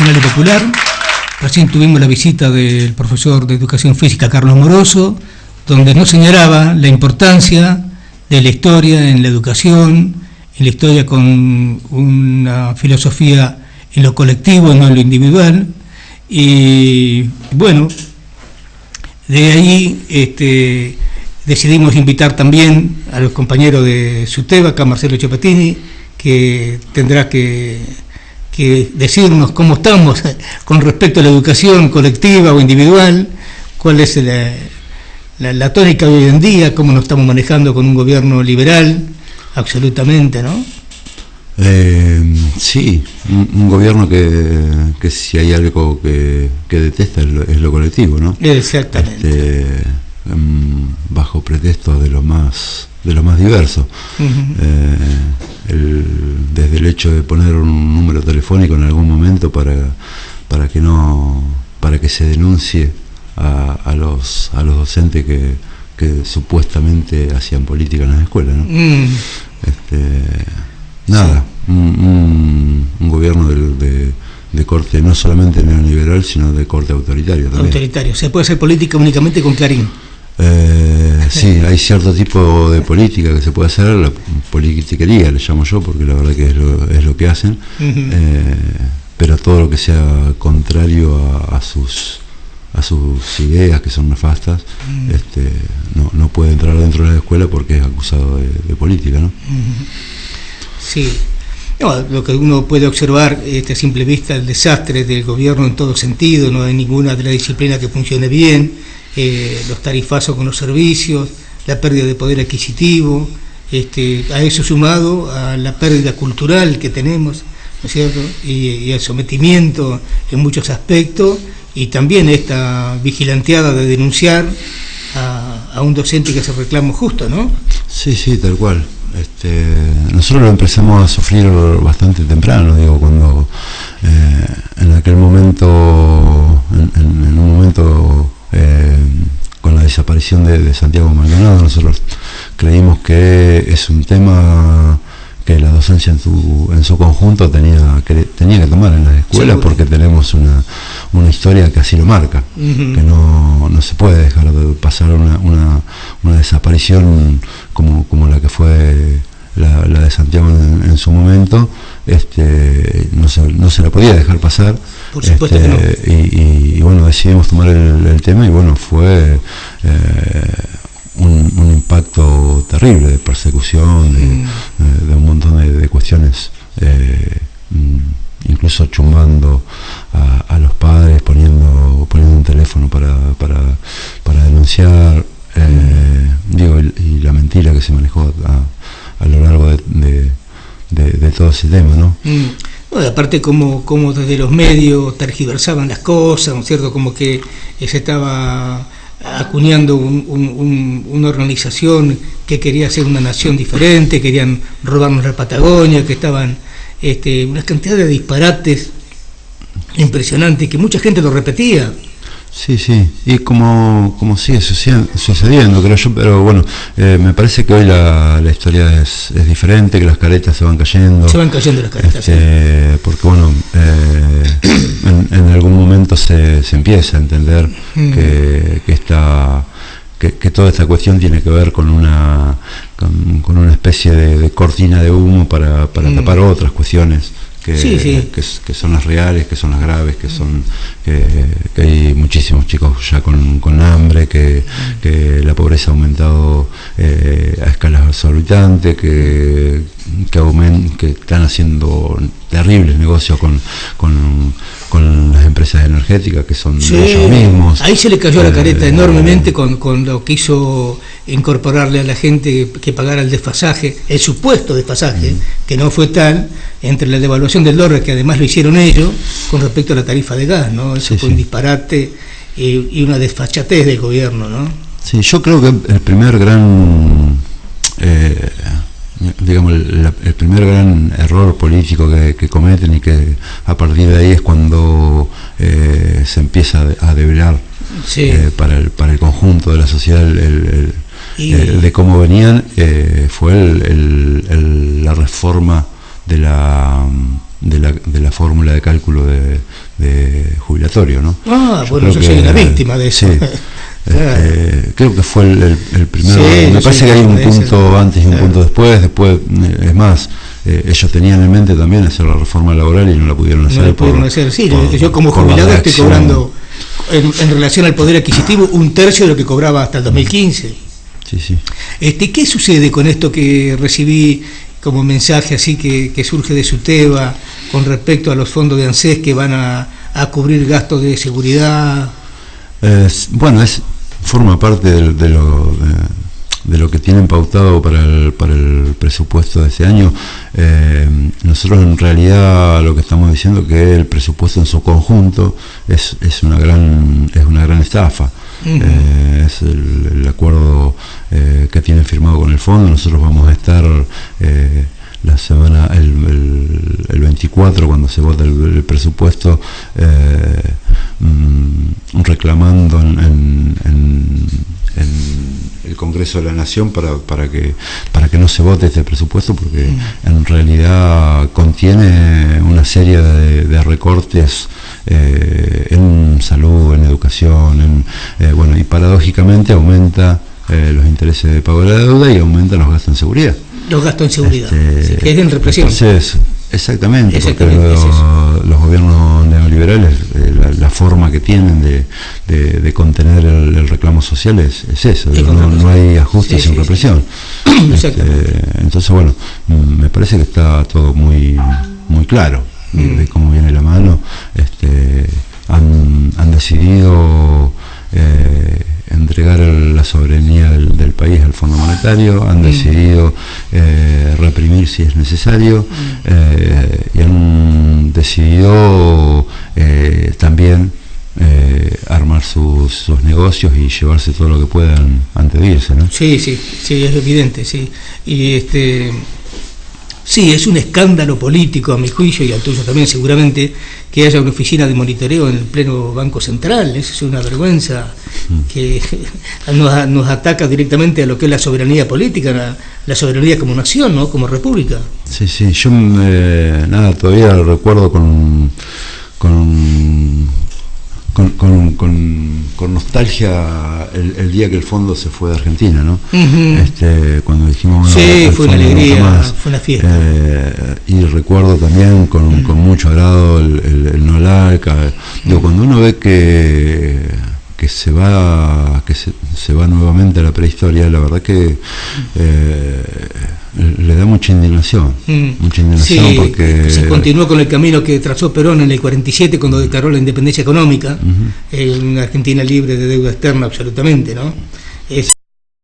Nacional y Popular. Recién tuvimos la visita del profesor de Educación Física, Carlos Moroso, donde nos señalaba la importancia de la historia en la educación, en la historia con una filosofía en lo colectivo, no en lo individual. Y bueno, de ahí decidimos invitar también a los compañeros de SUTEBA, acá Marcelo Chepatini, que tendrá que decirnos cómo estamos con respecto a la educación colectiva o individual, cuál es la tónica de hoy en día, cómo nos estamos manejando con un gobierno liberal, absolutamente, ¿no? Sí, un gobierno que si hay algo que detesta es lo colectivo, ¿no? Exactamente. Bajo pretextos de lo más diverso. Desde el hecho de poner un número telefónico en algún momento para que se denuncie a los docentes que supuestamente hacían política en las escuelas, ¿no? Nada, un gobierno de corte no solamente neoliberal, sino de corte autoritario también. Autoritario, se puede hacer política únicamente con Clarín. Sí, hay cierto tipo de política que se puede hacer, la politiquería le llamo yo, porque la verdad que es lo que hacen, pero todo lo que sea contrario a sus ideas, que son nefastas, no puede entrar dentro de la escuela porque es acusado de política, ¿no? Sí. No, lo que uno puede observar a simple vista, el desastre del gobierno en todo sentido, no hay ninguna de las disciplinas que funcione bien, los tarifazos con los servicios, la pérdida de poder adquisitivo, a eso sumado a la pérdida cultural que tenemos, ¿no es cierto? Y el sometimiento en muchos aspectos, y también esta vigilanteada de denunciar a un docente que se reclama justo, ¿no? Sí, tal cual. Nosotros lo empezamos a sufrir bastante temprano, digo, cuando en aquel momento, en un momento con la desaparición de Santiago Maldonado, nosotros creímos que es un tema que la docencia en su conjunto tenía que tomar en las escuelas, porque tenemos una historia que así lo marca, que no se puede dejar de pasar una desaparición como la que fue la de Santiago en su momento. No se la podía dejar pasar. Por supuesto que no. Y bueno, decidimos tomar el tema, y bueno, fue un impacto terrible de persecución, de un montón de cuestiones, incluso chumbando a los padres, poniendo un teléfono para denunciar, y la mentira que se manejó a lo largo de todo ese tema, ¿no? Bueno, aparte como desde los medios tergiversaban las cosas, ¿no es cierto? Como que se estaba acuñando una organización que quería ser una nación diferente, querían robarnos la Patagonia, que estaban una cantidad de disparates impresionantes, que mucha gente lo repetía. Sí, y como sigue sucediendo, creo yo, pero bueno, me parece que hoy la historia es diferente, que las caretas se van cayendo. Se van cayendo las caretas. Porque bueno, en algún momento se empieza a entender que toda esta cuestión tiene que ver con una especie de cortina de humo para tapar otras cuestiones que son las reales, que son las graves, que hay muchísimos chicos ya con hambre, que la pobreza ha aumentado a escalas exorbitantes, que están haciendo terribles negocios con las empresas energéticas, que son ellos mismos. Ahí se le cayó la careta enormemente con lo que hizo incorporarle a la gente que pagara el desfasaje, el supuesto desfasaje, que no fue tal, entre la devaluación del dólar, que además lo hicieron ellos, con respecto a la tarifa de gas, ¿no? Eso fue un disparate y una desfachatez del gobierno, ¿no? Sí, yo creo que el primer gran el primer gran error político que cometen, y que a partir de ahí es cuando se empieza a develar para el conjunto de la sociedad de cómo venían, fue la reforma de de la fórmula de cálculo de jubilatorio, ¿no? Bueno, yo soy una víctima de eso. Sí. Creo que fue el primero. Sí, me parece que hay un punto antes y un punto después. Es más, ellos tenían en mente también hacer la reforma laboral y no la pudieron hacer. No la pudieron hacer, sí. Yo como jubilado estoy cobrando, en relación al poder adquisitivo, 1/3 de lo que cobraba hasta el 2015. Sí. ¿Qué sucede con esto que recibí como mensaje así que surge de SUTEBA con respecto a los fondos de ANSES que van a cubrir gastos de seguridad? Forma parte de lo que tienen pautado para el presupuesto de este año. Nosotros en realidad lo que estamos diciendo es que el presupuesto en su conjunto es una gran estafa. Es el acuerdo que tienen firmado con el fondo. Nosotros vamos a estar la semana el 24, cuando se vota el presupuesto, reclamando en el Congreso de la Nación para que no se vote este presupuesto, porque en realidad contiene una serie de recortes en salud, en educación, y paradójicamente aumenta los intereses de pago de la deuda y aumentan los gastos en seguridad. Los gastos en seguridad, que es en represión. Entonces, exactamente, porque los gobiernos neoliberales, la forma que tienen de contener el reclamo social es eso, no hay ajuste sin represión. Entonces, me parece que está todo muy claro de cómo viene la mano. Han decidido entregar la soberanía del país al Fondo Monetario, han decidido reprimir si es necesario, y han decidido también armar sus negocios y llevarse todo lo que puedan antes de irse, ¿no? Sí, es evidente, sí. Y sí, es un escándalo político, a mi juicio, y al tuyo también seguramente, que haya una oficina de monitoreo en el pleno Banco Central. Eso es una vergüenza que nos ataca directamente a lo que es la soberanía política, la soberanía como nación, ¿no? Como república. Sí, yo todavía recuerdo con nostalgia el día que el fondo se fue de Argentina, ¿no? Cuando dijimos, fue una alegría, fue una fiesta. Y recuerdo también con mucho agrado el NOLAC. Cuando uno ve que se va nuevamente a la prehistoria, la verdad que le da mucha indignación, porque se continuó con el camino que trazó Perón en el 47 cuando declaró la independencia económica, una Argentina libre de deuda externa absolutamente, ¿no? Es